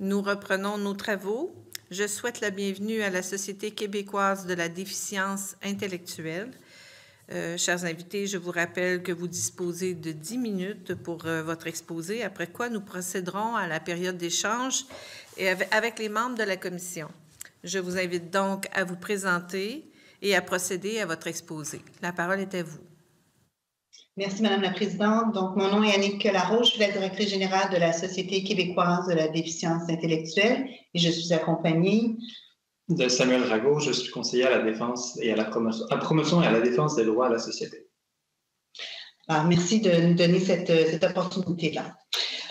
Nous reprenons nos travaux. Je souhaite la bienvenue à la Société québécoise de la déficience intellectuelle. Chers invités, je vous rappelle que vous disposez de 10 minutes pour votre exposé, après quoi nous procéderons à la période d'échange et avec les membres de la commission. Je vous invite donc à vous présenter et à procéder à votre exposé. La parole est à vous. Merci, Madame la Présidente. Donc, mon nom est Annick Laroche, je suis la directrice générale de la Société québécoise de la déficience intellectuelle et je suis accompagnée de Samuel Rago, je suis conseiller à la défense et à la promotion et à la défense des droits à la société. Alors, merci de nous donner cette opportunité-là.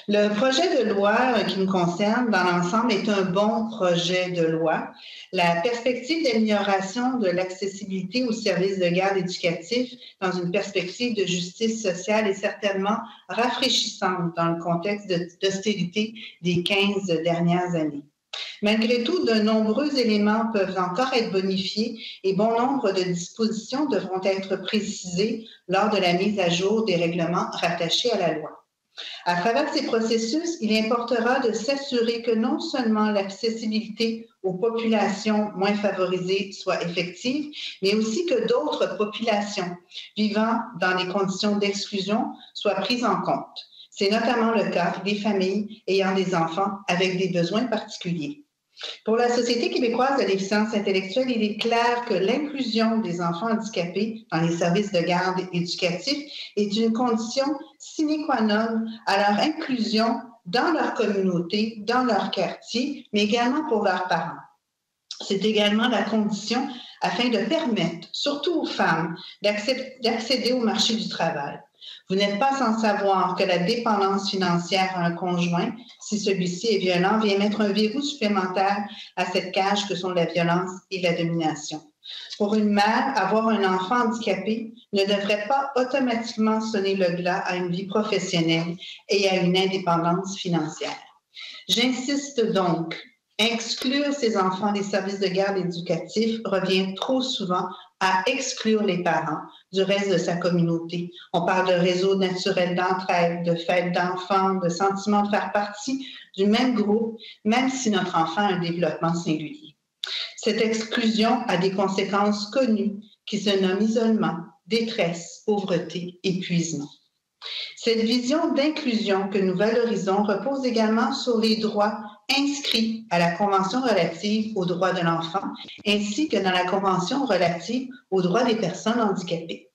Le projet de loi qui nous concerne dans l'ensemble est un bon projet de loi. La perspective d'amélioration de l'accessibilité aux services de garde éducatifs dans une perspective de justice sociale est certainement rafraîchissante dans le contexte d'austérité des 15 dernières années. Malgré tout, de nombreux éléments peuvent encore être bonifiés et bon nombre de dispositions devront être précisées lors de la mise à jour des règlements rattachés à la loi. À travers ces processus, il importera de s'assurer que non seulement l'accessibilité aux populations moins favorisées soit effective, mais aussi que d'autres populations vivant dans des conditions d'exclusion soient prises en compte. C'est notamment le cas des familles ayant des enfants avec des besoins particuliers. Pour la Société québécoise de la déficience intellectuelle, il est clair que l'inclusion des enfants handicapés dans les services de garde éducatifs est une condition sine qua non à leur inclusion dans leur communauté, dans leur quartier, mais également pour leurs parents. C'est également la condition afin de permettre, surtout aux femmes, d'accéder au marché du travail. Vous n'êtes pas sans savoir que la dépendance financière à un conjoint, si celui-ci est violent, vient mettre un verrou supplémentaire à cette cage que sont la violence et la domination. Pour une mère, avoir un enfant handicapé ne devrait pas automatiquement sonner le glas à une vie professionnelle et à une indépendance financière. J'insiste donc, exclure ces enfants des services de garde éducatifs revient trop souvent à exclure les parents du reste de sa communauté. On parle de réseau naturel d'entraide, de fêtes d'enfants, de sentiment de faire partie du même groupe, même si notre enfant a un développement singulier. Cette exclusion a des conséquences connues qui se nomment isolement, détresse, pauvreté, épuisement. Cette vision d'inclusion que nous valorisons repose également sur les droits inscrits à la Convention relative aux droits de l'enfant, ainsi que dans la Convention relative aux droits des personnes handicapées.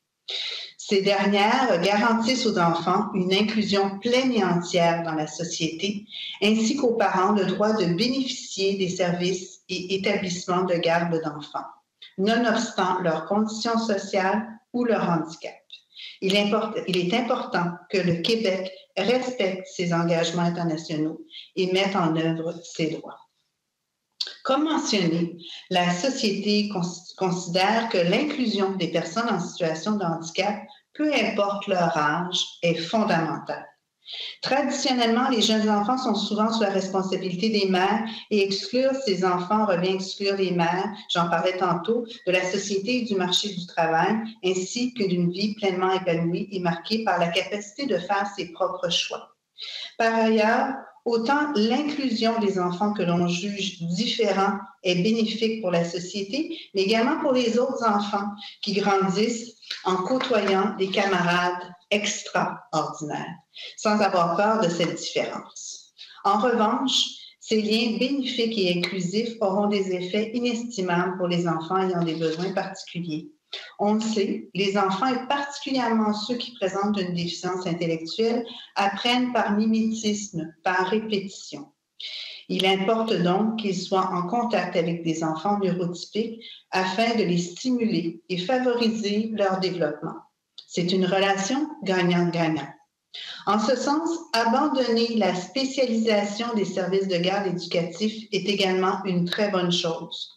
Ces dernières garantissent aux enfants une inclusion pleine et entière dans la société, ainsi qu'aux parents le droit de bénéficier des services et établissements de garde d'enfants, nonobstant leurs conditions sociales ou leur handicap. Il est important que le Québec respecte ses engagements internationaux et mette en œuvre ses droits. Comme mentionné, la société considère que l'inclusion des personnes en situation de handicap, peu importe leur âge, est fondamentale. Traditionnellement, les jeunes enfants sont souvent sous la responsabilité des mères et exclure ces enfants revient à exclure les mères, j'en parlais tantôt, de la société et du marché du travail, ainsi que d'une vie pleinement épanouie et marquée par la capacité de faire ses propres choix. Par ailleurs, autant l'inclusion des enfants que l'on juge différents est bénéfique pour la société, mais également pour les autres enfants qui grandissent en côtoyant des camarades extraordinaires, sans avoir peur de cette différence. En revanche, ces liens bénéfiques et inclusifs auront des effets inestimables pour les enfants ayant des besoins particuliers. On le sait, les enfants, et particulièrement ceux qui présentent une déficience intellectuelle, apprennent par mimétisme, par répétition. Il importe donc qu'ils soient en contact avec des enfants neurotypiques afin de les stimuler et favoriser leur développement. C'est une relation gagnant-gagnant. En ce sens, abandonner la spécialisation des services de garde éducatifs est également une très bonne chose.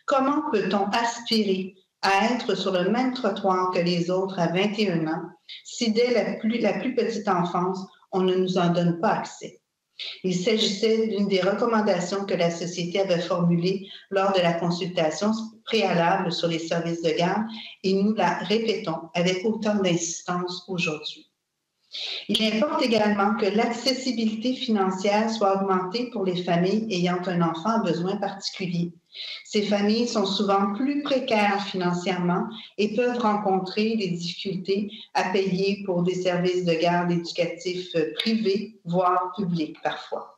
Comment peut-on aspirer à être sur le même trottoir que les autres à 21 ans si dès la plus petite enfance, on ne nous en donne pas accès? Il s'agissait d'une des recommandations que la Société avait formulées lors de la consultation préalable sur les services de garde et nous la répétons avec autant d'insistance aujourd'hui. Il importe également que l'accessibilité financière soit augmentée pour les familles ayant un enfant à besoins particuliers. Ces familles sont souvent plus précaires financièrement et peuvent rencontrer des difficultés à payer pour des services de garde éducatifs privés, voire publics parfois.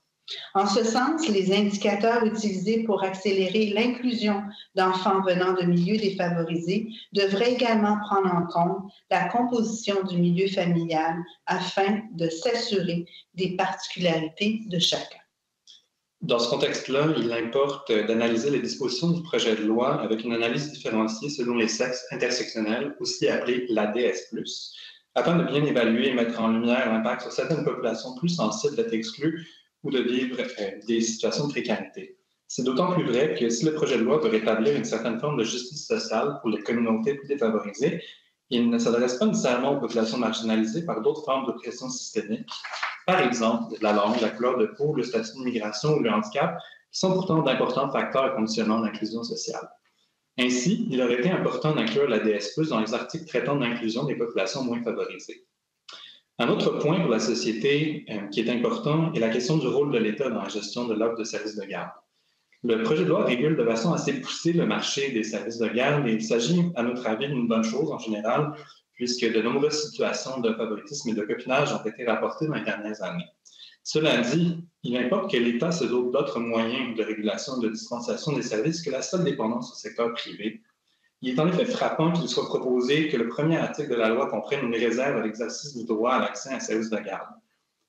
En ce sens, les indicateurs utilisés pour accélérer l'inclusion d'enfants venant de milieux défavorisés devraient également prendre en compte la composition du milieu familial afin de s'assurer des particularités de chacun. Dans ce contexte-là, il importe d'analyser les dispositions du projet de loi avec une analyse différenciée selon les sexes intersectionnels, aussi appelée l'ADS+, afin de bien évaluer et mettre en lumière l'impact sur certaines populations plus sensibles d'être exclues ou de vivre des situations de précarité. C'est d'autant plus vrai que si le projet de loi veut rétablir une certaine forme de justice sociale pour les communautés plus défavorisées, il ne s'adresse pas nécessairement aux populations marginalisées par d'autres formes d'oppression systémique, par exemple la langue, la couleur de peau, le statut d'immigration ou le handicap, qui sont pourtant d'importants facteurs et conditionnements d'inclusion sociale. Ainsi, il aurait été important d'inclure l'ADS+, dans les articles traitant de l'inclusion des populations moins favorisées. Un autre point pour la société qui est important est la question du rôle de l'État dans la gestion de l'offre de services de garde. Le projet de loi régule de façon assez poussée le marché des services de garde et il s'agit, à notre avis, d'une bonne chose en général, puisque de nombreuses situations de favoritisme et de copinage ont été rapportées dans les dernières années. Cela dit, il importe que l'État se dote d'autres moyens de régulation et de dispensation des services que la seule dépendance au secteur privé. Il est en effet frappant qu'il soit proposé que le premier article de la loi comprenne une réserve à l'exercice du droit à l'accès à un service de garde.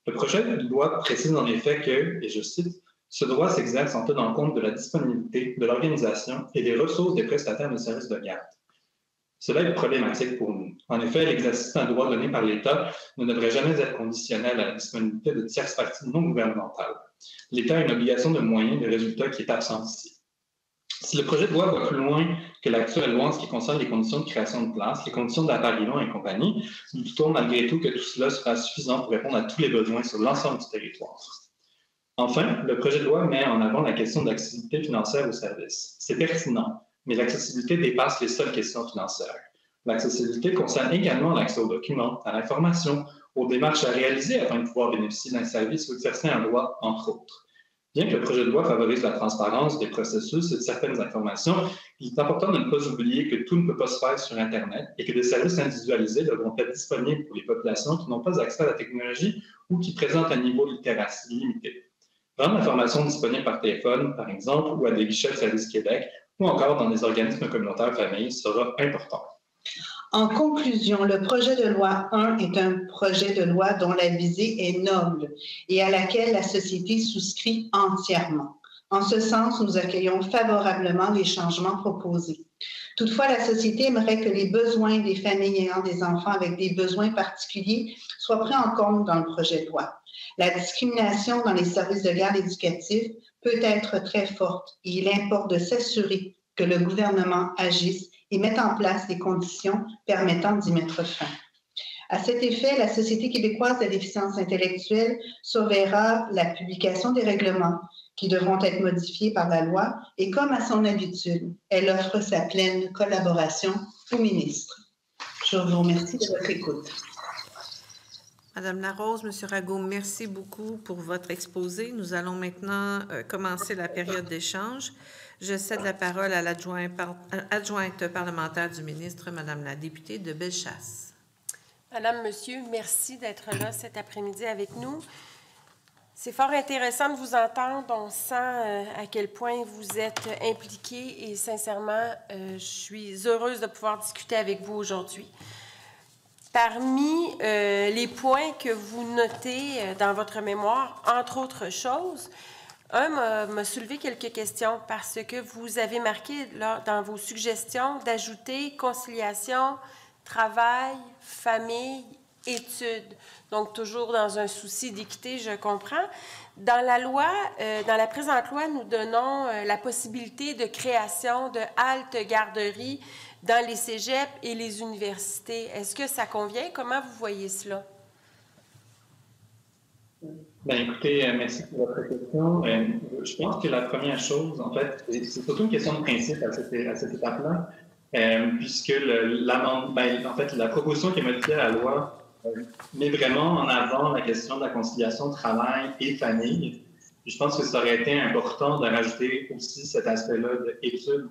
Le projet de loi précise en effet que, et je cite, « ce droit s'exerce en tenant compte de la disponibilité, de l'organisation et des ressources des prestataires de services de garde ». Cela est problématique pour nous. En effet, l'exercice d'un droit donné par l'État ne devrait jamais être conditionnel à la disponibilité de tierces parties non gouvernementales. L'État a une obligation de moyens et de résultats qui est absente ici. Si le projet de loi va plus loin que l'actuelle loi en ce qui concerne les conditions de création de places, les conditions d'appariement et compagnie, nous doutons malgré tout que tout cela sera suffisant pour répondre à tous les besoins sur l'ensemble du territoire. Enfin, le projet de loi met en avant la question de l'accessibilité financière aux services. C'est pertinent, mais l'accessibilité dépasse les seules questions financières. L'accessibilité concerne également l'accès aux documents, à l'information, aux démarches à réaliser afin de pouvoir bénéficier d'un service ou exercer un droit, entre autres. Bien que le projet de loi favorise la transparence des processus et de certaines informations, il est important de ne pas oublier que tout ne peut pas se faire sur Internet et que des services individualisés devront être disponibles pour les populations qui n'ont pas accès à la technologie ou qui présentent un niveau de littératie limité. Rendre l'information disponible par téléphone, par exemple, ou à des guichets de Service Québec, ou encore dans des organismes communautaires familles, sera important. En conclusion, le projet de loi 1 est un projet de loi dont la visée est noble et à laquelle la société souscrit entièrement. En ce sens, nous accueillons favorablement les changements proposés. Toutefois, la société aimerait que les besoins des familles ayant des enfants avec des besoins particuliers soient pris en compte dans le projet de loi. La discrimination dans les services de garde éducatifs peut être très forte et il importe de s'assurer que le gouvernement agisse et mette en place les conditions permettant d'y mettre fin. À cet effet, la Société québécoise de la déficience intellectuelle surveillera la publication des règlements qui devront être modifiés par la loi et, comme à son habitude, elle offre sa pleine collaboration au ministre. Je vous remercie de votre écoute. Madame Larose, Monsieur Rago, merci beaucoup pour votre exposé. Nous allons maintenant commencer la période d'échange. Je cède la parole à l'adjointe parlementaire du ministre, Madame la députée de Bellechasse. Madame, Monsieur, merci d'être là cet après-midi avec nous. C'est fort intéressant de vous entendre. On sent à quel point vous êtes impliqués et sincèrement, je suis heureuse de pouvoir discuter avec vous aujourd'hui. Parmi les points que vous notez dans votre mémoire, entre autres choses, m'a soulevé quelques questions parce que vous avez marqué là, dans vos suggestions d'ajouter conciliation, travail, famille, études. Donc, toujours dans un souci d'équité, je comprends. Dans la loi, dans la présente loi, nous donnons la possibilité de création de haltes garderies dans les cégeps et les universités. Est-ce que ça convient? Comment vous voyez cela? Bien, écoutez, merci pour votre question. Je pense que la première chose, en fait, c'est surtout une question de principe à cette étape-là, puisque la proposition qui est modifiée à la loi met vraiment en avant la question de la conciliation travail et famille. Puis je pense que ça aurait été important de rajouter aussi cet aspect-là d'études.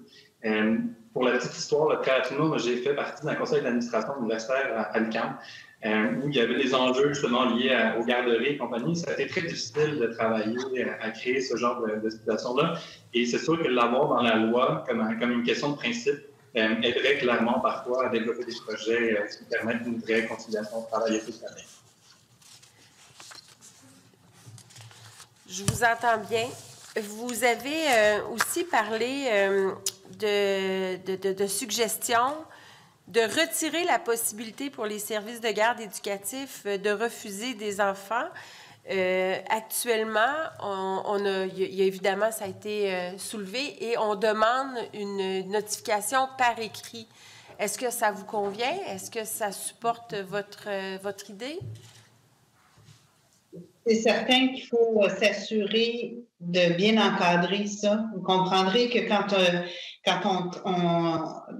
Pour la petite histoire, là, très rapidement, moi, j'ai fait partie d'un conseil d'administration universitaire à l'UQAM, où il y avait des enjeux justement liés aux garderies et compagnie. Ça a été très difficile de travailler à créer ce genre de situation-là. Et c'est sûr que l'avoir dans la loi comme une question de principe aiderait clairement parfois à développer des projets qui permettent une vraie conciliation de travail et de famille. Je vous entends bien. Vous avez aussi parlé de suggestions, de retirer la possibilité pour les services de garde éducatifs de refuser des enfants. Actuellement, il y a évidemment, ça a été soulevé, et on demande une notification par écrit. Est-ce que ça vous convient? Est-ce que ça supporte votre idée? C'est certain qu'il faut s'assurer de bien encadrer ça. Vous comprendrez que moi,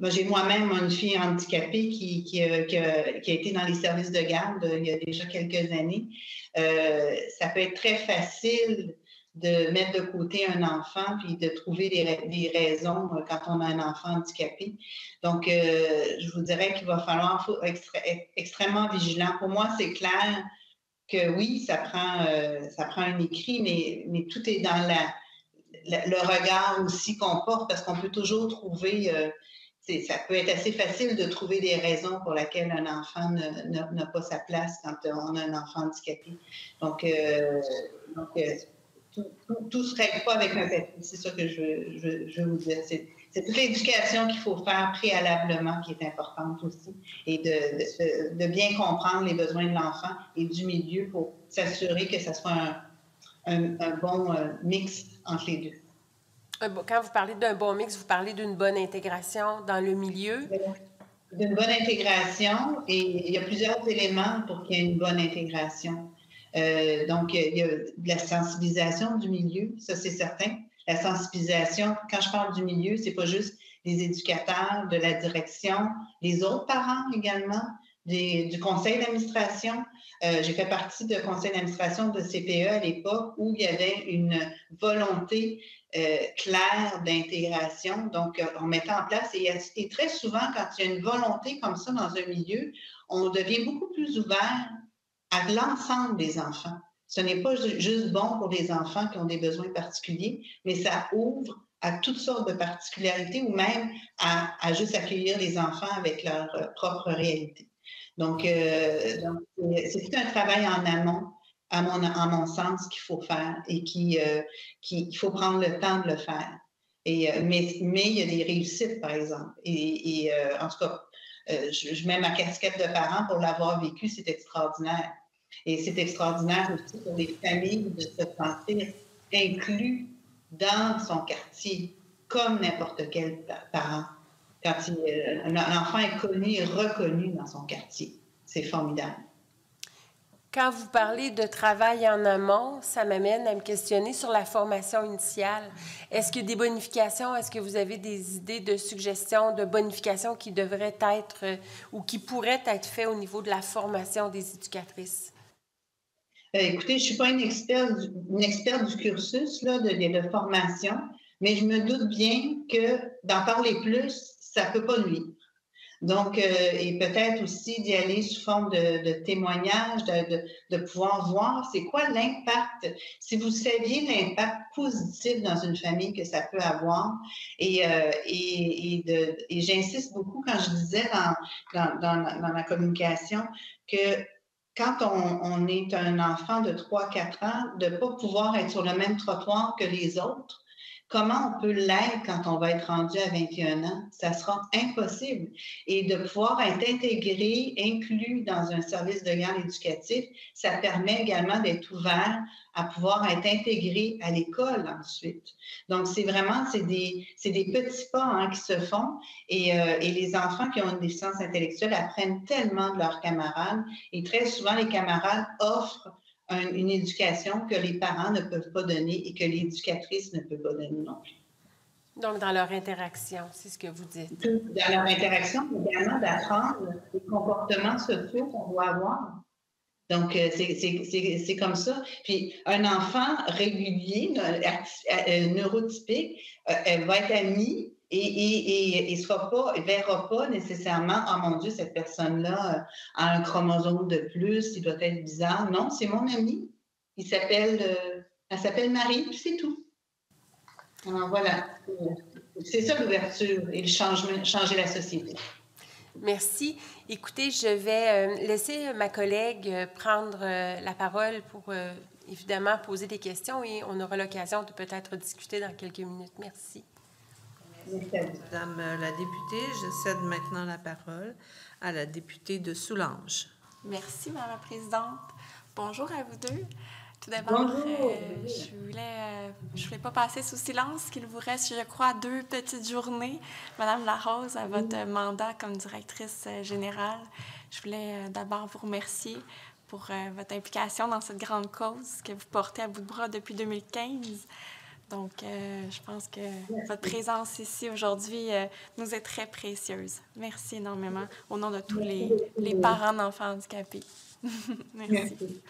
j'ai moi-même une fille handicapée qui a été dans les services de garde il y a déjà quelques années. Ça peut être très facile de mettre de côté un enfant puis de trouver des raisons quand on a un enfant handicapé. Donc, je vous dirais qu'il va falloir être extrêmement vigilant. Pour moi, c'est clair que oui, ça prend un écrit, mais tout est dans le regard aussi qu'on porte, parce qu'on peut toujours trouver, ça peut être assez facile de trouver des raisons pour lesquelles un enfant n'a pas sa place quand on a un enfant handicapé. Donc tout se règle pas avec un papier, c'est ça que je veux vous dire. C'est toute l'éducation qu'il faut faire préalablement qui est importante aussi, et de bien comprendre les besoins de l'enfant et du milieu pour s'assurer que ça soit un bon mix entre les deux. Quand vous parlez d'un bon mix, vous parlez d'une bonne intégration dans le milieu? D'une bonne intégration, et il y a plusieurs éléments pour qu'il y ait une bonne intégration. Donc, il y a de la sensibilisation du milieu, ça c'est certain. La sensibilisation, quand je parle du milieu, c'est pas juste les éducateurs, de la direction, les autres parents également, du conseil d'administration. J'ai fait partie du conseil d'administration de CPE à l'époque où il y avait une volonté claire d'intégration. Donc, on mettait en place, et très souvent, quand il y a une volonté comme ça dans un milieu, on devient beaucoup plus ouvert à l'ensemble des enfants. Ce n'est pas juste bon pour les enfants qui ont des besoins particuliers, mais ça ouvre à toutes sortes de particularités, ou même à juste accueillir les enfants avec leur propre réalité. Donc c'est tout un travail en amont, à mon sens, qu'il faut faire, et qu'il faut prendre le temps de le faire. Mais il y a des réussites, par exemple. En tout cas, je mets ma casquette de parent pour l'avoir vécu, c'est extraordinaire. Et c'est extraordinaire aussi pour les familles de se sentir inclus dans son quartier, comme n'importe quel parent. Quand un enfant est connu et reconnu dans son quartier, c'est formidable. Quand vous parlez de travail en amont, ça m'amène à me questionner sur la formation initiale. Est-ce qu'il y a des bonifications? Est-ce que vous avez des idées de suggestions de bonifications qui devraient être ou qui pourraient être faites au niveau de la formation des éducatrices? Écoutez, je ne suis pas une experte du cursus là, de formation, mais je me doute bien que d'en parler plus, ça ne peut pas nuire. Donc, et peut-être aussi d'y aller sous forme de témoignage, de pouvoir voir c'est quoi l'impact, si vous saviez l'impact positif dans une famille que ça peut avoir. Et j'insiste beaucoup quand je disais dans ma communication que quand on est un enfant de 3-4 ans, de ne pas pouvoir être sur le même trottoir que les autres, comment on peut l'être quand on va être rendu à 21 ans? Ça sera impossible. Et de pouvoir être intégré, inclus dans un service de garde éducatif, ça permet également d'être ouvert à pouvoir être intégré à l'école ensuite. Donc, c'est des petits pas qui se font, et les enfants qui ont une déficience intellectuelle apprennent tellement de leurs camarades, et très souvent, les camarades offrent une éducation que les parents ne peuvent pas donner et que l'éducatrice ne peut pas donner non plus. Donc, dans leur interaction, c'est ce que vous dites. Dans leur interaction, également d'apprendre les comportements sociaux qu'on doit avoir. Donc, c'est comme ça. Puis, un enfant régulier, neurotypique, elle va être amie et ne verra pas nécessairement, oh mon Dieu, cette personne-là a un chromosome de plus, il doit être bizarre. Non, c'est mon ami. Elle s'appelle Marie, puis c'est tout. Alors, voilà. C'est ça l'ouverture et le changement, changer la société. Merci. Écoutez, je vais laisser ma collègue prendre la parole pour évidemment poser des questions et on aura l'occasion de peut-être discuter dans quelques minutes. Merci. Madame la députée, je cède maintenant la parole à la députée de Soulanges. Merci, Madame la Présidente. Bonjour à vous deux. Tout d'abord, je voulais pas passer sous silence qu'il vous reste, je crois, 2 petites journées, Madame Larose, à votre mandat comme directrice générale. Je voulais d'abord vous remercier pour votre implication dans cette grande cause que vous portez à bout de bras depuis 2015. Donc, je pense que votre présence ici aujourd'hui nous est très précieuse. Merci énormément au nom de tous les parents d'enfants handicapés. Merci.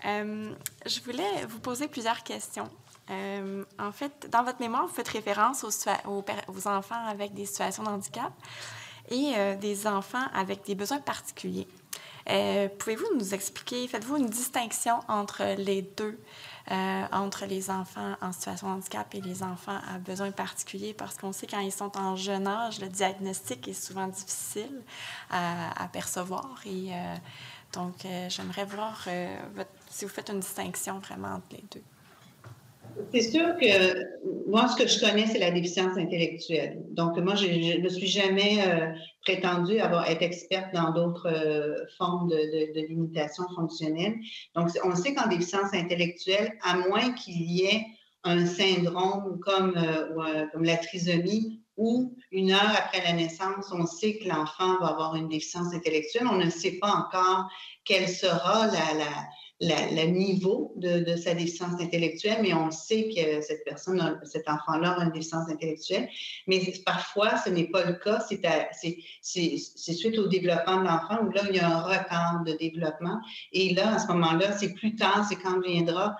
Je voulais vous poser plusieurs questions. En fait, dans votre mémoire, vous faites référence aux enfants avec des situations de handicap et des enfants avec des besoins particuliers. Pouvez-vous nous expliquer, faites-vous une distinction entre les deux, entre les enfants en situation de handicap et les enfants à besoins particuliers? Parce qu'on sait quand ils sont en jeune âge, le diagnostic est souvent difficile à percevoir. Et donc, j'aimerais voir si vous faites une distinction vraiment entre les deux. C'est sûr que moi, ce que je connais, c'est la déficience intellectuelle. Donc, moi, je ne me suis jamais prétendue être experte dans d'autres formes de limitation fonctionnelle. Donc, on sait qu'en déficience intellectuelle, à moins qu'il y ait un syndrome comme la trisomie, où 1 heure après la naissance, on sait que l'enfant va avoir une déficience intellectuelle. On ne sait pas encore quel sera le niveau de sa déficience intellectuelle, mais on sait que cet enfant-là a une déficience intellectuelle. Mais parfois, ce n'est pas le cas. C'est suite au développement de l'enfant où là, il y a un retard de développement. Et là, à ce moment-là, c'est plus tard, c'est quand viendra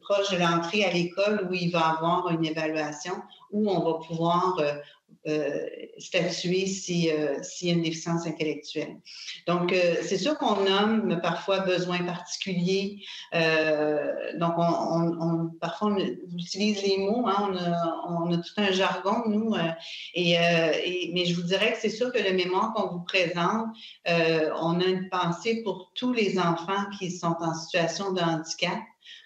proche de l'entrée à l'école où il va avoir une évaluation, où on va pouvoir statuer s'il y a une déficience intellectuelle. Donc, c'est sûr qu'on nomme parfois besoins particuliers. Donc, parfois, on utilise les mots. Hein, on a tout un jargon, nous. Mais je vous dirais que c'est sûr que le mémoire qu'on vous présente, on a une pensée pour tous les enfants qui sont en situation de handicap,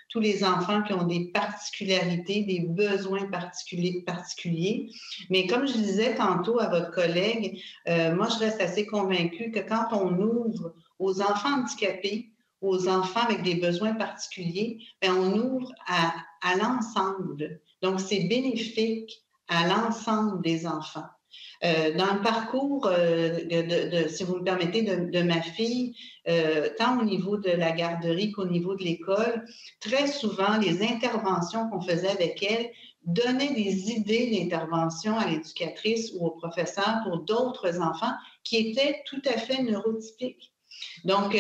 tous les enfants qui ont des particularités, des besoins particuliers. Mais comme je disais tantôt à votre collègue, moi, je reste assez convaincue que quand on ouvre aux enfants handicapés, aux enfants avec des besoins particuliers, bien, on ouvre à l'ensemble. Donc, c'est bénéfique à l'ensemble des enfants. Dans le parcours, si vous me permettez, de ma fille, tant au niveau de la garderie qu'au niveau de l'école, très souvent, les interventions qu'on faisait avec elle donnaient des idées d'intervention à l'éducatrice ou au professeur pour d'autres enfants qui étaient tout à fait neurotypiques. Donc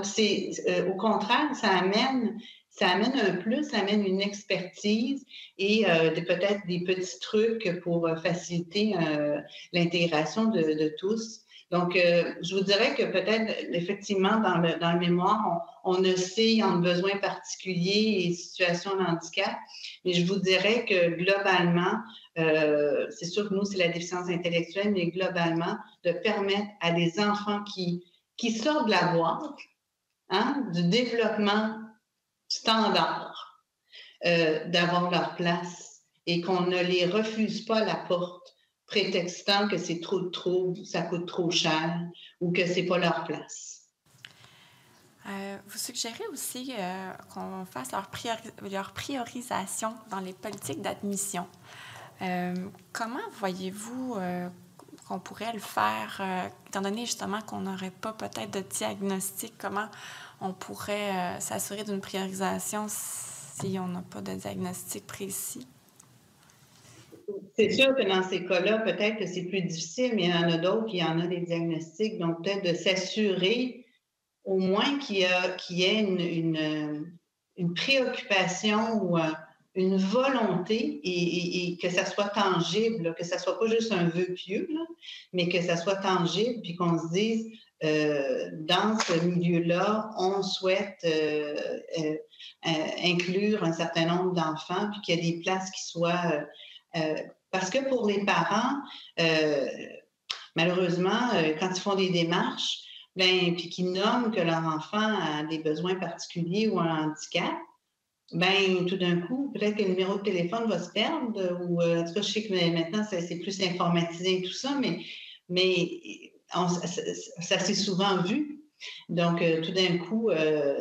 c'est au contraire, ça amène un plus, ça amène une expertise et peut-être des petits trucs pour faciliter l'intégration de tous. Donc, je vous dirais que peut-être, effectivement, dans le mémoire, on a sait en besoins particuliers et situations de handicap, mais je vous dirais que globalement, c'est sûr que nous, c'est la déficience intellectuelle, mais globalement, de permettre à des enfants qui sortent de la boîte, hein, du développement standard, d'avoir leur place et qu'on ne les refuse pas à la porte, prétextant que c'est trop, ça coûte trop cher ou que c'est pas leur place. Vous suggérez aussi qu'on fasse leur priorisation dans les politiques d'admission. Comment voyez-vous qu'on pourrait le faire, étant donné justement qu'on n'aurait pas peut-être de diagnostic, comment on pourrait s'assurer d'une priorisation si on n'a pas de diagnostic précis? C'est sûr que dans ces cas-là, peut-être que c'est plus difficile, mais il y en a d'autres qui en ont des diagnostics. Donc, peut-être de s'assurer au moins qu'il y ait une préoccupation ou une volonté et que ça soit tangible, là, que ça soit pas juste un vœu pieux, là, mais que ça soit tangible, puis qu'on se dise, dans ce milieu-là, on souhaite inclure un certain nombre d'enfants, puis qu'il y a des places qui soient... parce que pour les parents, malheureusement, quand ils font des démarches, puis qu'ils nomment que leur enfant a des besoins particuliers ou un handicap, tout d'un coup, peut-être que le numéro de téléphone va se perdre, ou en tout cas, je sais que maintenant, c'est plus informatisé et tout ça, mais ça s'est souvent vu. Donc, tout d'un coup,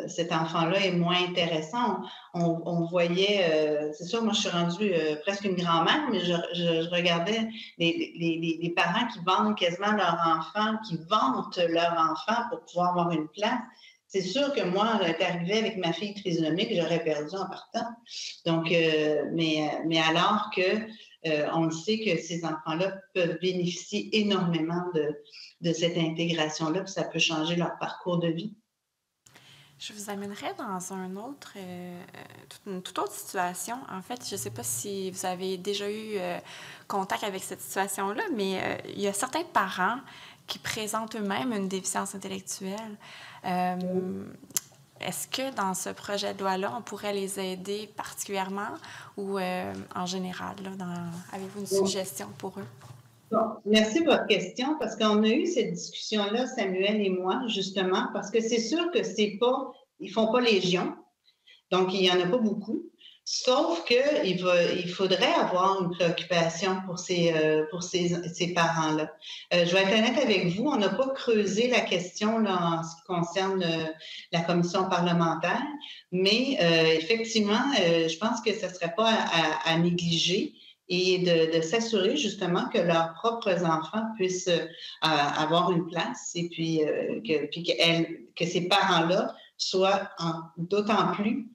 cet enfant-là est moins intéressant. On voyait, c'est sûr, moi, je suis rendue presque une grand-mère, mais je regardais les parents qui vendent quasiment leur enfant, qui vantent leur enfant pour pouvoir avoir une place. C'est sûr que moi, t'arrivais avec ma fille trisomique, j'aurais perdu en partant. Donc, mais alors que on le sait que ces enfants-là peuvent bénéficier énormément de cette intégration-là, puis ça peut changer leur parcours de vie. Je vous amènerais dans une toute autre situation. En fait, je ne sais pas si vous avez déjà eu contact avec cette situation-là, mais il y a certains parents qui présentent eux-mêmes une déficience intellectuelle. Est-ce que dans ce projet de loi-là, on pourrait les aider particulièrement ou en général? Avez-vous une suggestion pour eux? Bon, merci de votre question, parce qu'on a eu cette discussion-là, Samuel et moi, justement, parce que c'est sûr que ils font pas légion, donc il y en a pas beaucoup. Sauf qu'il faudrait avoir une préoccupation pour ces parents-là. Je vais être honnête avec vous, on n'a pas creusé la question là, en ce qui concerne la commission parlementaire, mais effectivement, je pense que ce ne serait pas à négliger et de s'assurer justement que leurs propres enfants puissent avoir une place et puis que ces parents-là soient d'autant plus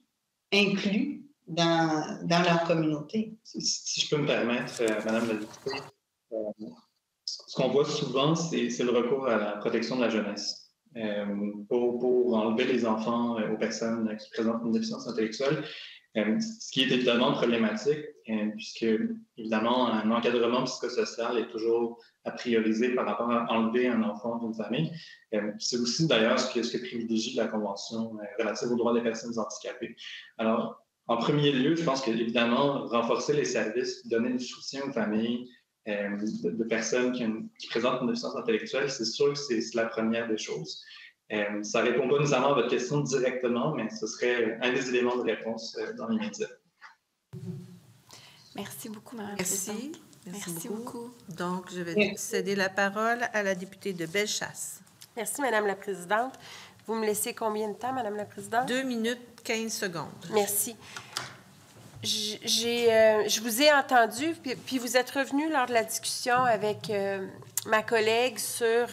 inclus dans leur communauté. Si je peux me permettre, Madame la députée, ce qu'on voit souvent, c'est le recours à la protection de la jeunesse pour enlever les enfants aux personnes qui présentent une déficience intellectuelle, ce qui est évidemment problématique, puisque, évidemment, un encadrement psychosocial est toujours à prioriser par rapport à enlever un enfant d'une famille. C'est aussi, d'ailleurs, ce que privilégie la Convention relative aux droits des personnes handicapées. Alors, en premier lieu, je pense qu'évidemment, renforcer les services, donner du soutien aux familles de personnes qui présentent une déficience intellectuelle, c'est sûr que c'est la première des choses. Ça ne répond pas nécessairement à votre question directement, mais ce serait un des éléments de réponse dans l'immédiat. Merci beaucoup, Mme la Présidente. Merci beaucoup. Donc, je vais céder la parole à la députée de Bellechasse. Merci, Madame la Présidente. Vous me laissez combien de temps, Madame la Présidente? 2 minutes 15 secondes. Merci. Je vous ai entendu, puis vous êtes revenu lors de la discussion avec ma collègue sur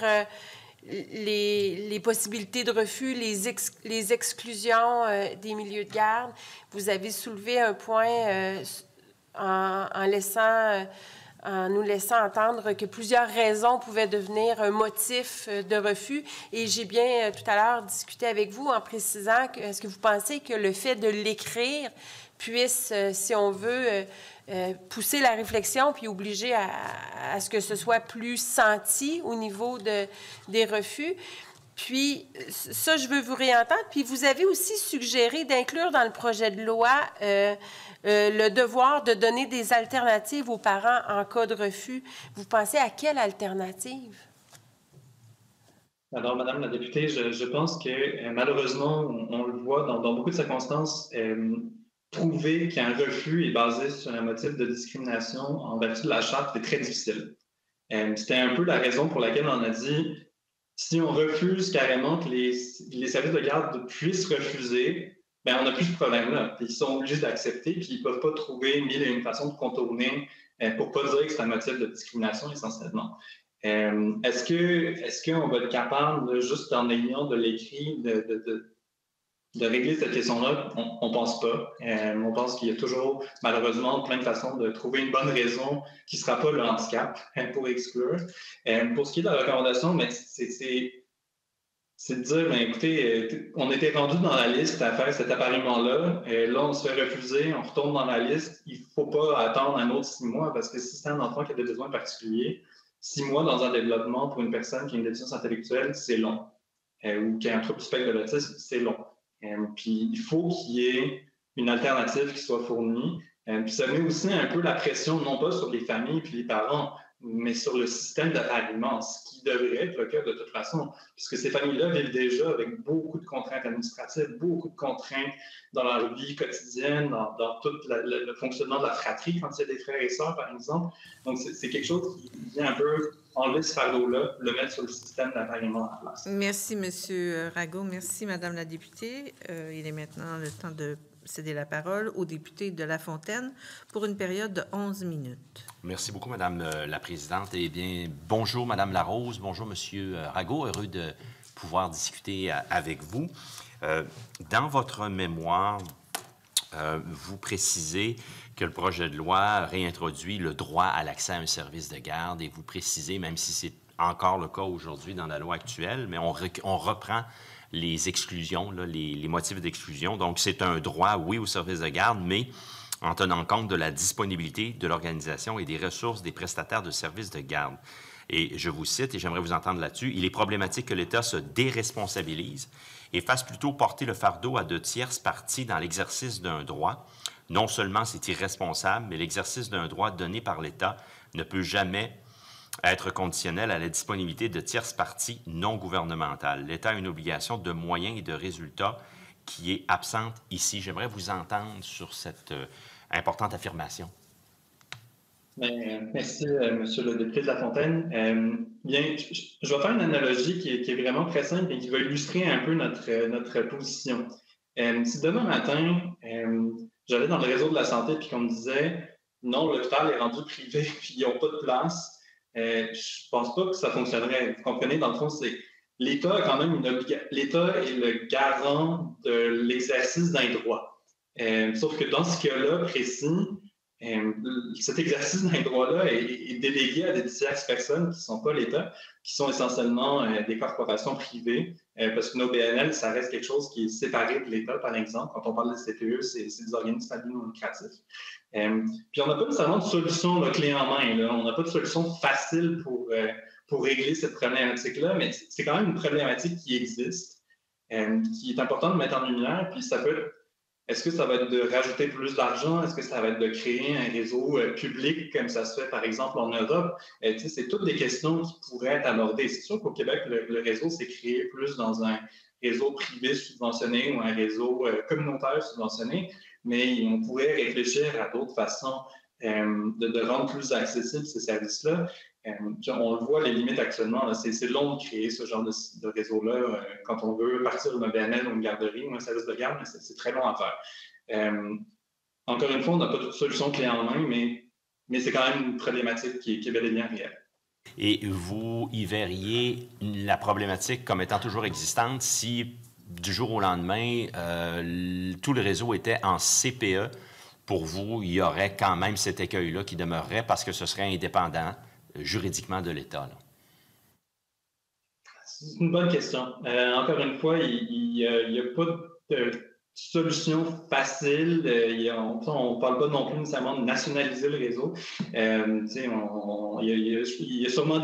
les possibilités de refus, les exclusions des milieux de garde. Vous avez soulevé un point en nous laissant entendre que plusieurs raisons pouvaient devenir un motif de refus. Et j'ai bien tout à l'heure discuté avec vous en précisant que est-ce que vous pensez que le fait de l'écrire puisse, si on veut, pousser la réflexion puis obliger à ce que ce soit plus senti au niveau des refus. Puis, ça, je veux vous réentendre. Puis, vous avez aussi suggéré d'inclure dans le projet de loi le devoir de donner des alternatives aux parents en cas de refus. Vous pensez à quelle alternative? Alors, Madame la députée, je pense que malheureusement, on le voit dans beaucoup de circonstances, prouver qu'un refus est basé sur un motif de discrimination en vertu de la charte est très difficile. C'était un peu la raison pour laquelle on a dit, si on refuse carrément que les services de garde puissent refuser, on n'a plus ce problème-là. Ils sont obligés d'accepter, puis ils ne peuvent pas trouver mille et une façons de contourner pour ne pas dire que c'est un motif de discrimination essentiellement. Est-ce qu'on va être capable, juste en ayant de l'écrit, de régler cette question-là? On ne pense pas. On pense qu'il y a toujours, malheureusement, plein de façons de trouver une bonne raison qui ne sera pas le handicap pour exclure. Pour ce qui est de la recommandation, c'est de dire, ben, écoutez, on était rendu dans la liste à faire cet appariement-là, là, on se fait refuser, on retourne dans la liste, il ne faut pas attendre un autre 6 mois, parce que si c'est un enfant qui a des besoins particuliers, 6 mois dans un développement pour une personne qui a une déficience intellectuelle, c'est long. Ou qui a un trouble du spectre de l'autisme, c'est long. Puis il faut qu'il y ait une alternative qui soit fournie. Puis ça met aussi un peu la pression, non pas sur les familles puis les parents, mais sur le système d'appariement, ce qui devrait être le cas de toute façon, puisque ces familles-là vivent déjà avec beaucoup de contraintes administratives, beaucoup de contraintes dans leur vie quotidienne, dans tout le fonctionnement de la fratrie, quand il y a des frères et sœurs, par exemple. Donc, c'est quelque chose qui vient un peu enlever ce fardeau-là, le mettre sur le système d'appariement en place. Merci, M. Rago. Merci, Mme la députée. Il est maintenant le temps de céder la parole au député de La Fontaine pour une période de 11 minutes. Merci beaucoup, Madame la Présidente. Eh bien, bonjour, Madame Larose. Bonjour, Monsieur Rago. Heureux de pouvoir discuter avec vous. Dans votre mémoire, vous précisez que le projet de loi réintroduit le droit à l'accès à un service de garde et vous précisez, même si c'est encore le cas aujourd'hui dans la loi actuelle, mais on reprend les exclusions, là, les motifs d'exclusion. Donc, c'est un droit, oui, au service de garde, mais en tenant compte de la disponibilité de l'organisation et des ressources des prestataires de services de garde. Et je vous cite, et j'aimerais vous entendre là-dessus, « Il est problématique que l'État se déresponsabilise et fasse plutôt porter le fardeau à de tierces parties dans l'exercice d'un droit. Non seulement c'est irresponsable, mais l'exercice d'un droit donné par l'État ne peut jamais être conditionnel à la disponibilité de tierces parties non gouvernementales. L'État a une obligation de moyens et de résultats qui est absente ici. » J'aimerais vous entendre sur cette importante affirmation. Merci, Monsieur le député de La Fontaine. Bien, je vais faire une analogie qui est vraiment très simple et qui va illustrer un peu notre position. Si demain matin, j'allais dans le réseau de la santé et qu'on me disait « Non, l'hôpital est rendu privé puis ils n'ont pas de place », je ne pense pas que ça fonctionnerait. Vous comprenez, dans le fond, c'est l'État a quand même une obligation. L'État est le garant de l'exercice d'un droit. Sauf que dans ce cas-là précis, cet exercice d'un droit-là est délégué à des tierces personnes qui ne sont pas l'État, qui sont essentiellement des corporations privées, parce que nos BNL, ça reste quelque chose qui est séparé de l'État, par exemple. Quand on parle de CPE, c'est des organismes à but non lucratif. Puis on n'a pas nécessairement de solution clé en main. Là. On n'a pas de solution facile pour régler cette problématique-là, mais c'est quand même une problématique qui existe, qui est importante de mettre en lumière, puis ça peut être. Est-ce que ça va être de rajouter plus d'argent? Est-ce que ça va être de créer un réseau public comme ça se fait, par exemple, en Europe? C'est toutes des questions qui pourraient être abordées. C'est sûr qu'au Québec, le réseau s'est créé plus dans un réseau privé subventionné ou un réseau communautaire subventionné, mais on pourrait réfléchir à d'autres façons de rendre plus accessibles ces services-là. On le voit, les limites actuellement, c'est long de créer ce genre de réseau-là quand on veut partir d'un BNL ou une garderie ou un service de garde, mais c'est très long à faire. Encore une fois, on n'a pas de solution clé en main, mais c'est quand même une problématique qui est bel et bien réelle. Et vous y verriez la problématique comme étant toujours existante si, du jour au lendemain, tout le réseau était en CPE. Pour vous, il y aurait quand même cet écueil-là qui demeurerait parce que ce serait indépendant juridiquement de l'État? C'est une bonne question. Encore une fois, il n'y a pas de solution facile. On ne parle pas non plus nécessairement de nationaliser le réseau. Il y a sûrement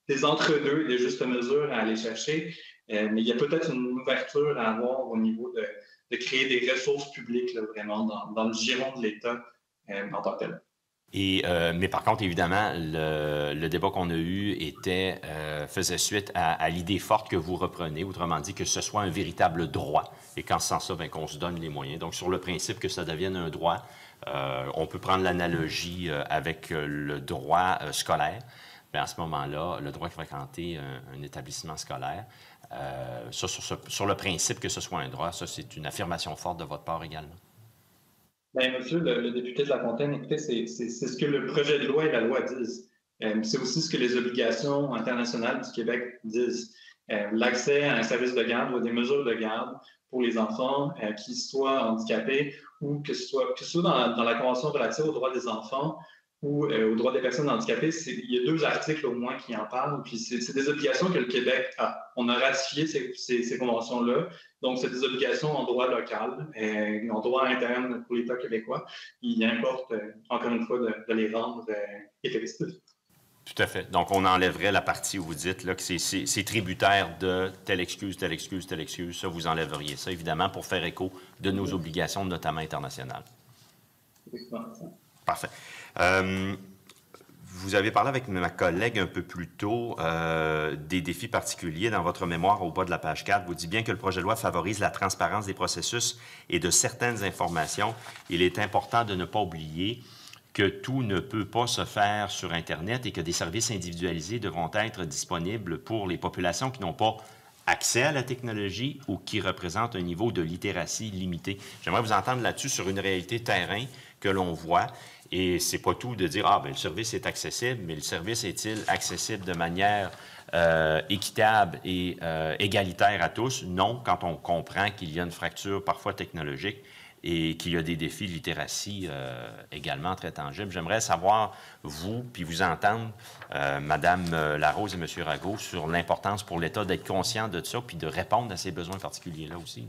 des entre-deux, des justes mesures à aller chercher, mais il y a peut-être une ouverture à avoir au niveau de créer des ressources publiques là, vraiment dans le giron de l'État en tant que tel. Mais par contre, évidemment, le débat qu'on a eu faisait suite à l'idée forte que vous reprenez, autrement dit que ce soit un véritable droit. Et qu'en ce sens-là, qu'on se donne les moyens. Donc, sur le principe que ça devienne un droit, on peut prendre l'analogie avec le droit scolaire. Bien, à ce moment-là, le droit de fréquenter un établissement scolaire, sur le principe que ce soit un droit, ça, c'est une affirmation forte de votre part également. Bien, monsieur le député de La Fontaine, écoutez, c'est ce que le projet de loi et la loi disent. C'est aussi ce que les obligations internationales du Québec disent. L'accès à un service de garde ou à des mesures de garde pour les enfants qui soient handicapés ou que ce soit dans la Convention relative aux droits des enfants ou aux droits des personnes handicapées, il y a 2 articles au moins qui en parlent, puis c'est des obligations que le Québec a. On a ratifié ces conventions-là, donc c'est des obligations en droit local, en droit interne pour l'État québécois. Il importe, encore une fois, de les rendre effectifs. Tout à fait. Donc, on enlèverait la partie où vous dites là, que c'est tributaire de telle excuse, telle excuse, telle excuse. Ça, vous enlèveriez ça, évidemment, pour faire écho de nos obligations, notamment internationales. Parfait. Vous avez parlé avec ma collègue un peu plus tôt des défis particuliers dans votre mémoire au bas de la page 4. Vous dites bien que le projet de loi favorise la transparence des processus et de certaines informations. Il est important de ne pas oublier que tout ne peut pas se faire sur Internet et que des services individualisés devront être disponibles pour les populations qui n'ont pas accès à la technologie ou qui représentent un niveau de littératie limité. J'aimerais vous entendre là-dessus sur une réalité terrain que l'on voit. Et c'est pas tout de dire « Ah, bien, le service est accessible », mais le service est-il accessible de manière équitable et égalitaire à tous? Non, quand on comprend qu'il y a une fracture parfois technologique et qu'il y a des défis de littératie également très tangibles. J'aimerais savoir, vous, puis vous entendre, Mme Larose et M. Rago, sur l'importance pour l'État d'être conscient de ça puis de répondre à ces besoins particuliers-là aussi.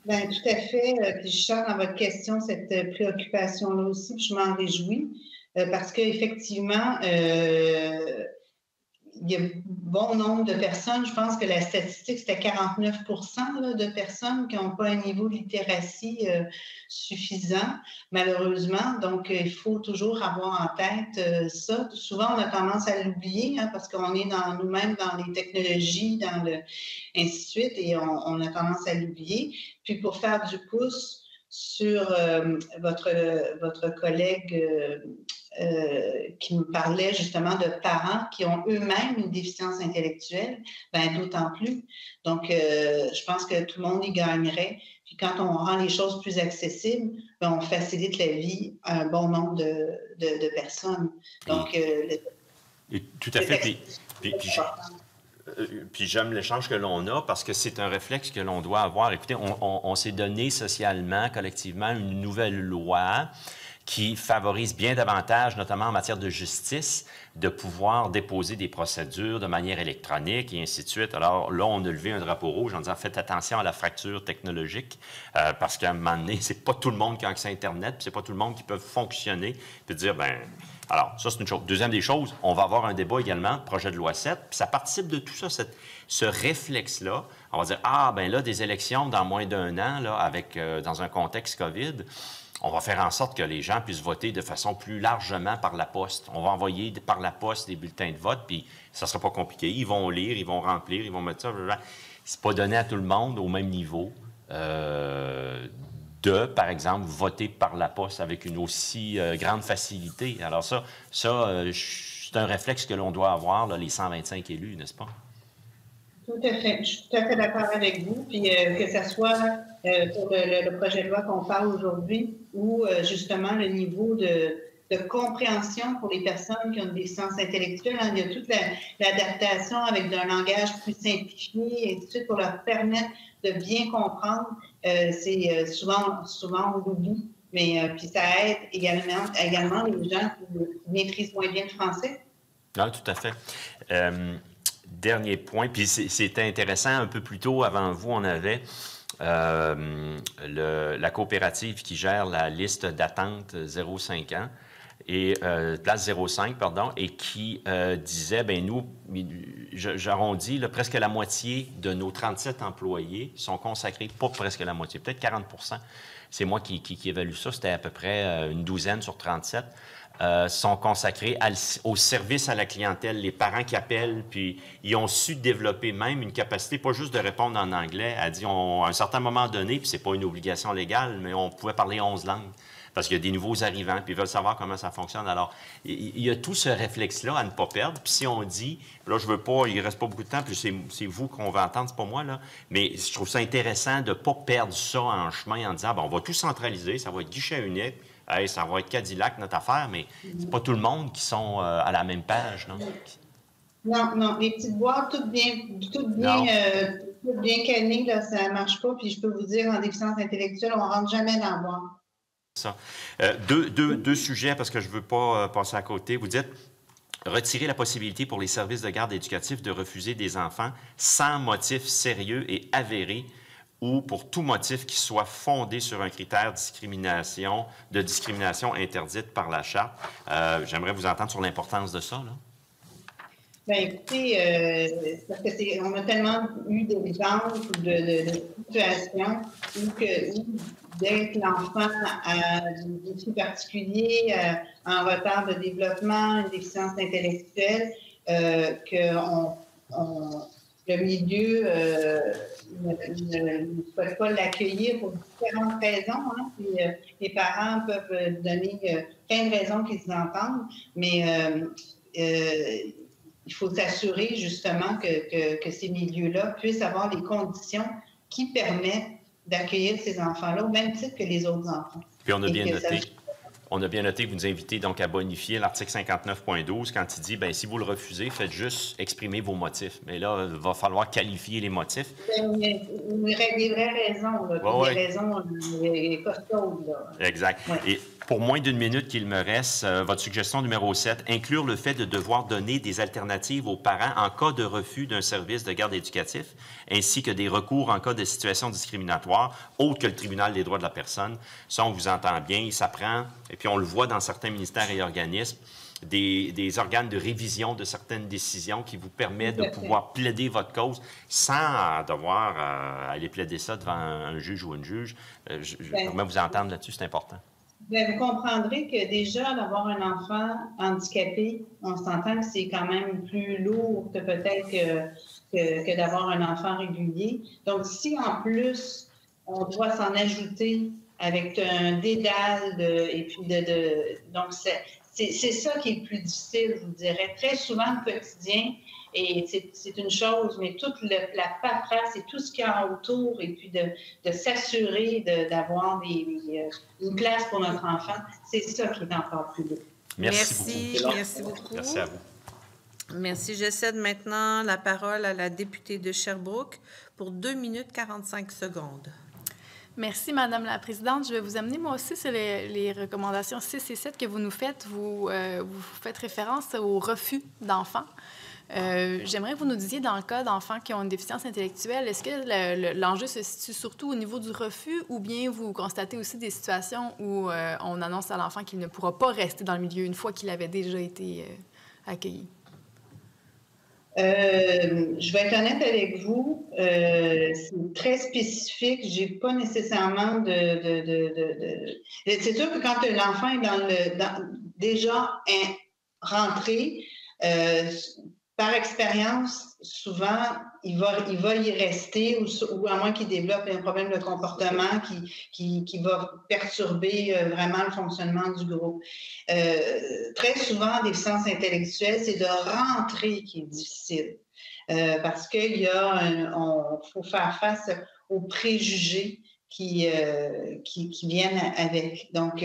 Bien, tout à fait. Puis je sens dans votre question cette préoccupation-là aussi, puis je m'en réjouis, parce qu'effectivement, il y a bon nombre de personnes, je pense que la statistique, c'était 49 là, de personnes qui n'ont pas un niveau de littératie suffisant, malheureusement. Donc, il faut toujours avoir en tête ça. Souvent, on a tendance à l'oublier parce qu'on est nous-mêmes dans les technologies, ainsi de suite, et on a tendance à l'oublier. Puis, pour faire du pouce sur votre collègue qui me parlait justement de parents qui ont eux-mêmes une déficience intellectuelle, bien d'autant plus. Donc, je pense que tout le monde y gagnerait. Puis quand on rend les choses plus accessibles, bien, on facilite la vie à un bon nombre de personnes. Donc, tout à fait. Puis j'aime l'échange que l'on a parce que c'est un réflexe que l'on doit avoir. Écoutez, on s'est donné socialement, collectivement, une nouvelle loi qui favorise bien davantage, notamment en matière de justice, de pouvoir déposer des procédures de manière électronique et ainsi de suite. Alors là, on a levé un drapeau rouge en disant « Faites attention à la fracture technologique parce qu'à un moment donné, c'est pas tout le monde qui a accès à Internet, puis c'est pas tout le monde qui peut fonctionner, puis dire « ben alors, ça, c'est une chose. Deuxième des choses, on va avoir un débat également, projet de loi 7, puis ça participe de tout ça, ce réflexe-là. On va dire, ah, ben là, des élections dans moins d'un an, là, dans un contexte COVID, on va faire en sorte que les gens puissent voter de façon plus largement par la poste. On va envoyer par la poste des bulletins de vote, puis ça ne sera pas compliqué. Ils vont lire, ils vont remplir, ils vont mettre ça. C'est pas donné à tout le monde au même niveau. Par exemple, voter par la poste avec une aussi grande facilité. Alors ça c'est un réflexe que l'on doit avoir, là, les 125 élus, n'est-ce pas? Tout à fait. Je suis tout à fait d'accord avec vous. Puis que ce soit pour le projet de loi qu'on parle aujourd'hui ou justement le niveau de compréhension pour les personnes qui ont des déficience intellectuelle. Il y a toute l'adaptation avec un langage plus simplifié et tout de suite pour leur permettre de bien comprendre. C'est souvent on l'oublie, mais puis ça aide également les gens qui maîtrisent moins bien le français. Ah, tout à fait. Dernier point, puis c'était intéressant, un peu plus tôt, avant vous, on avait la coopérative qui gère la liste d'attente 0,5 ans, et place 05, pardon, et qui disait, bien nous, j'arrondis, presque la moitié de nos 37 employés sont consacrés, pas presque la moitié, peut-être 40 %, c'est moi qui évalue ça, c'était à peu près une douzaine sur 37, sont consacrés au service à la clientèle, les parents qui appellent, puis ils ont su développer même une capacité, pas juste de répondre en anglais, à un certain moment donné, puis c'est pas une obligation légale, mais on pouvait parler 11 langues. Parce qu'il y a des nouveaux arrivants, puis ils veulent savoir comment ça fonctionne. Alors, il y a tout ce réflexe-là à ne pas perdre. Puis si on dit, là, je veux pas, il reste pas beaucoup de temps, puis c'est vous qu'on va entendre, c'est pas moi, là. Mais je trouve ça intéressant de ne pas perdre ça en chemin en disant, bon, on va tout centraliser, ça va être guichet unique, hey, ça va être Cadillac, notre affaire, mais c'est pas tout le monde qui sont à la même page, non? Non, les petites boîtes, toutes bien cannées, là, ça marche pas. Puis je peux vous dire, en déficience intellectuelle, on rentre jamais dans la boîte. Ça. Deux sujets, parce que je ne veux pas passer à côté. Vous dites retirer la possibilité pour les services de garde éducatifs de refuser des enfants sans motif sérieux et avéré ou pour tout motif qui soit fondé sur un critère de discrimination interdite par la Charte. J'aimerais vous entendre sur l'importance de ça, là. Bien, écoutez, parce que on a tellement eu d'exemples de situations où dès que l'enfant a des défis particuliers, un retard de développement, une déficience intellectuelle, le milieu ne souhaite pas l'accueillir pour différentes raisons. Hein. Puis, les parents peuvent donner plein de raisons qu'ils entendent, mais il faut s'assurer justement que ces milieux-là puissent avoir les conditions qui permettent d'accueillir ces enfants-là au même titre que les autres enfants. Puis on a bien noté que vous nous invitez donc à bonifier l'article 59.12 quand il dit, bien, si vous le refusez, faites juste exprimer vos motifs. Mais là, il va falloir qualifier les motifs. Des vraies raisons, là, des raisons costaudes. Là. Exact. Ouais. Et pour moins d'une minute qu'il me reste, votre suggestion numéro 7, inclure le fait de devoir donner des alternatives aux parents en cas de refus d'un service de garde éducatif, ainsi que des recours en cas de situation discriminatoire, autre que le tribunal des droits de la personne. Ça, on vous entend bien, ça prend, et puis on le voit dans certains ministères et organismes, des organes de révision de certaines décisions qui vous permettent de pouvoir plaider votre cause sans devoir aller plaider ça devant un juge ou une juge. J'aimerais vous entendre là-dessus, c'est important. Bien, vous comprendrez que déjà, d'avoir un enfant handicapé, on s'entend que c'est quand même plus lourd que peut-être que d'avoir un enfant régulier. Donc, si en plus, on doit s'en ajouter avec un dédale et puis donc, c'est ça qui est le plus difficile, je vous dirais. Très souvent, le quotidien, et c'est une chose, mais toute la paperasse et tout ce qu'il y a autour, et puis de s'assurer d'avoir une place pour notre enfant, c'est ça qui est encore plus lourd. Merci beaucoup. Merci à vous. Merci. Je cède maintenant la parole à la députée de Sherbrooke pour 2 minutes 45 secondes. Merci, Madame la Présidente. Je vais vous amener, moi aussi, sur les recommandations 6 et 7 que vous nous faites. Vous faites référence au refus d'enfants. J'aimerais que vous nous disiez, dans le cas d'enfants qui ont une déficience intellectuelle, est-ce que l'enjeu se situe surtout au niveau du refus ou bien vous constatez aussi des situations où on annonce à l'enfant qu'il ne pourra pas rester dans le milieu une fois qu'il avait déjà été accueilli? Je vais être honnête avec vous, c'est très spécifique. J'ai pas nécessairement C'est sûr que quand l'enfant est déjà rentré, par expérience, souvent, il va y rester ou à moins qu'il développe un problème de comportement qui va perturber vraiment le fonctionnement du groupe. Très souvent, des déficiences intellectuelles, c'est de rentrer qui est difficile parce qu'il faut faire face aux préjugés qui viennent avec. Donc,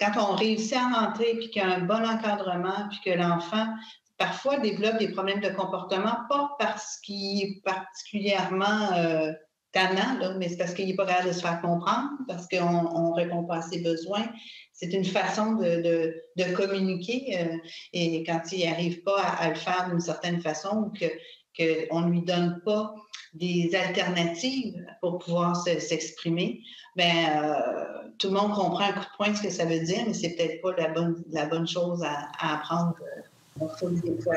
quand on réussit à rentrer puis qu'il y a un bon encadrement puis que l'enfant parfois développe des problèmes de comportement, pas parce qu'il est particulièrement tannant, là, mais c'est parce qu'il n'est pas capable de se faire comprendre, parce qu'on ne répond pas à ses besoins. C'est une façon de communiquer et quand il n'arrive pas à le faire d'une certaine façon ou qu'on ne lui donne pas des alternatives pour pouvoir s'exprimer, bien, tout le monde comprend un coup de poing ce que ça veut dire, mais c'est peut-être pas la bonne chose à apprendre. Donc, il faut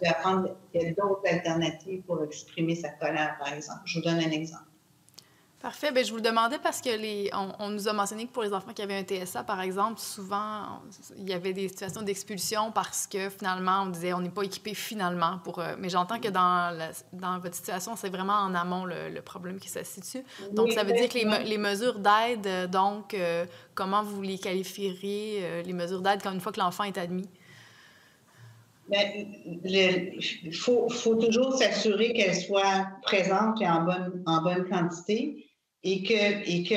apprendre qu'il y a d'autres alternatives pour exprimer sa colère, par exemple. Je vous donne un exemple. Parfait. Bien, je vous le demandais parce que on nous a mentionné que pour les enfants qui avaient un TSA, par exemple, souvent, il y avait des situations d'expulsion parce que finalement, on disait on n'est pas équipé finalement pour... mais j'entends que dans votre situation, c'est vraiment en amont le problème qui se situe. Donc, oui, ça veut dire que les mesures d'aide, donc, comment vous les qualifieriez, les mesures d'aide, une fois que l'enfant est admis? Il faut toujours s'assurer qu'elle soit présente et en bonne quantité et que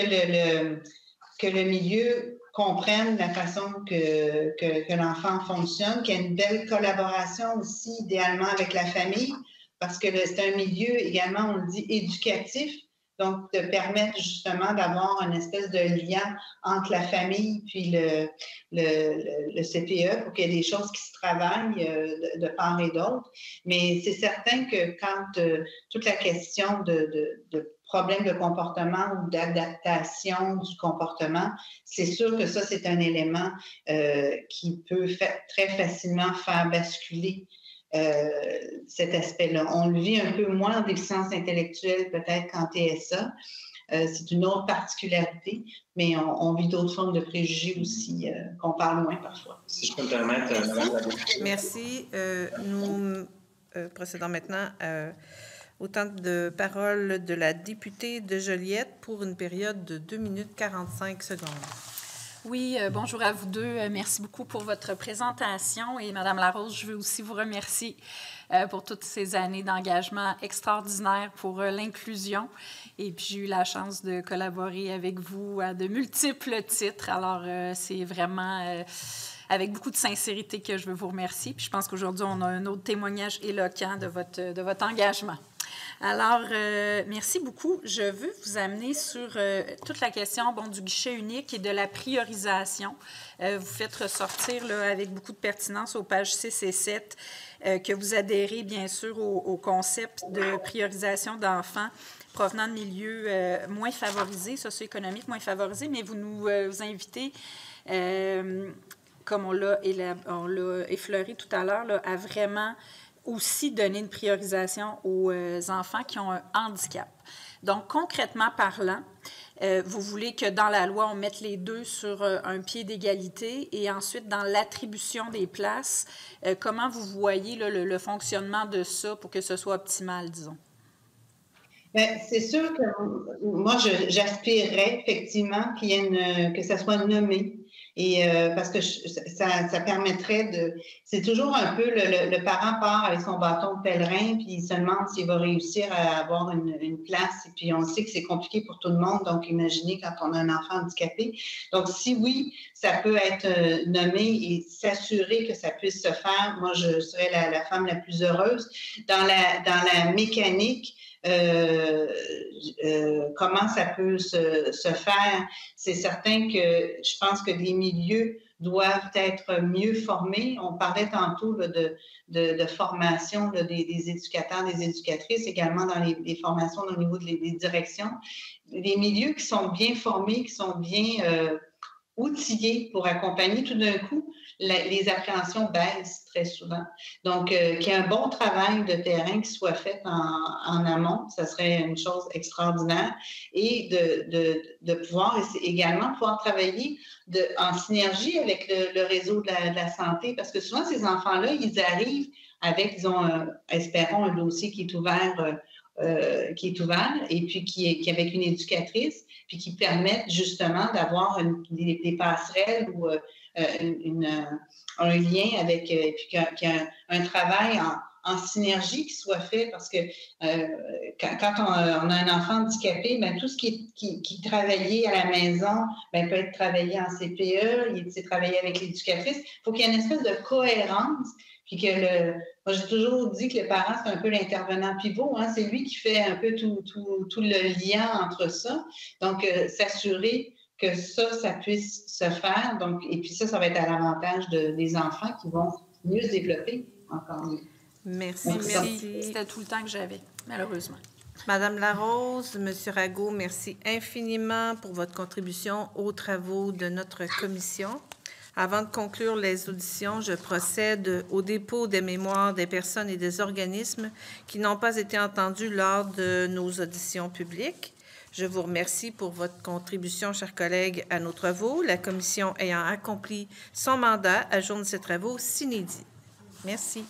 le milieu comprenne la façon que l'enfant fonctionne, qu'il y ait une belle collaboration aussi, idéalement avec la famille, parce que c'est un milieu également, on le dit, éducatif. Donc, de permettre justement d'avoir une espèce de lien entre la famille puis le CPE pour qu'il y ait des choses qui se travaillent de part et d'autre. Mais c'est certain que quand toute la question de problèmes de comportement ou d'adaptation du comportement, c'est sûr que ça, c'est un élément qui peut très facilement faire basculer cet aspect-là. On le vit un peu moins en déficience intellectuelle peut-être qu'en TSA. C'est une autre particularité, mais on vit d'autres formes de préjugés aussi qu'on parle moins parfois. Si je peux me permettre, Mme la députée. Merci. Nous procédons maintenant au temps de parole de la députée de Joliette pour une période de 2 minutes 45 secondes. Oui, bonjour à vous deux. Merci beaucoup pour votre présentation. Et Madame Larose, je veux aussi vous remercier pour toutes ces années d'engagement extraordinaire pour l'inclusion. Et puis, j'ai eu la chance de collaborer avec vous à de multiples titres. Alors, c'est vraiment avec beaucoup de sincérité que je veux vous remercier. Puis, je pense qu'aujourd'hui, on a un autre témoignage éloquent de votre engagement. Alors, merci beaucoup. Je veux vous amener sur toute la question du guichet unique et de la priorisation. Vous faites ressortir là, avec beaucoup de pertinence aux pages 6 et 7 que vous adhérez bien sûr au concept de priorisation d'enfants provenant de milieux moins favorisés, socio-économiques moins favorisés, mais vous nous invitez, comme on l'a effleuré tout à l'heure, à vraiment aussi donner une priorisation aux enfants qui ont un handicap. Donc, concrètement parlant, vous voulez que dans la loi, on mette les deux sur un pied d'égalité et ensuite, dans l'attribution des places, comment vous voyez là, le fonctionnement de ça pour que ce soit optimal, disons? Bien, c'est sûr que moi, j'aspirerais effectivement qu'il y ait que ça soit nommé. Et parce que ça permettrait de... C'est toujours un peu le parent part avec son bâton de pèlerin, puis il se demande s'il va réussir à avoir une place. Et puis on sait que c'est compliqué pour tout le monde, donc imaginez quand on a un enfant handicapé. Donc si oui, ça peut être nommé et s'assurer que ça puisse se faire, moi je serais la femme la plus heureuse. Dans la mécanique, comment ça peut se faire. C'est certain que je pense que les milieux doivent être mieux formés. On parlait tantôt là, de formation là, des éducateurs, des éducatrices, également dans les formations au niveau des directions. Les milieux qui sont bien formés, qui sont bien outillés pour accompagner, tout d'un coup, les appréhensions baissent très souvent. Donc, qu'il y ait un bon travail de terrain qui soit fait en amont, ça serait une chose extraordinaire. Et de pouvoir également pouvoir travailler en synergie avec le réseau de la santé, parce que souvent, ces enfants-là, ils arrivent avec, disons, espérons, un dossier qui est ouvert et puis qui est avec une éducatrice, puis qui permettent justement d'avoir des passerelles ou un lien avec, puis qu'il y a un travail en synergie qui soit fait, parce que quand on a un enfant handicapé, bien, tout ce qui travaillait à la maison bien, peut être travaillé en CPE, c'est travaillé avec l'éducatrice. Il faut qu'il y ait une espèce de cohérence. Puis que moi, j'ai toujours dit que le parent, c'est un peu l'intervenant pivot. Hein? C'est lui qui fait un peu tout le lien entre ça. Donc, s'assurer que ça puisse se faire. Donc, et puis ça va être à l'avantage des enfants qui vont mieux se développer encore mieux. Merci. C'était tout le temps que j'avais, malheureusement. Madame Larose, Monsieur Rago, merci infiniment pour votre contribution aux travaux de notre commission. Avant de conclure les auditions, je procède au dépôt des mémoires des personnes et des organismes qui n'ont pas été entendus lors de nos auditions publiques. Je vous remercie pour votre contribution, chers collègues, à nos travaux. La commission ayant accompli son mandat ajourne ses travaux sine die. Merci.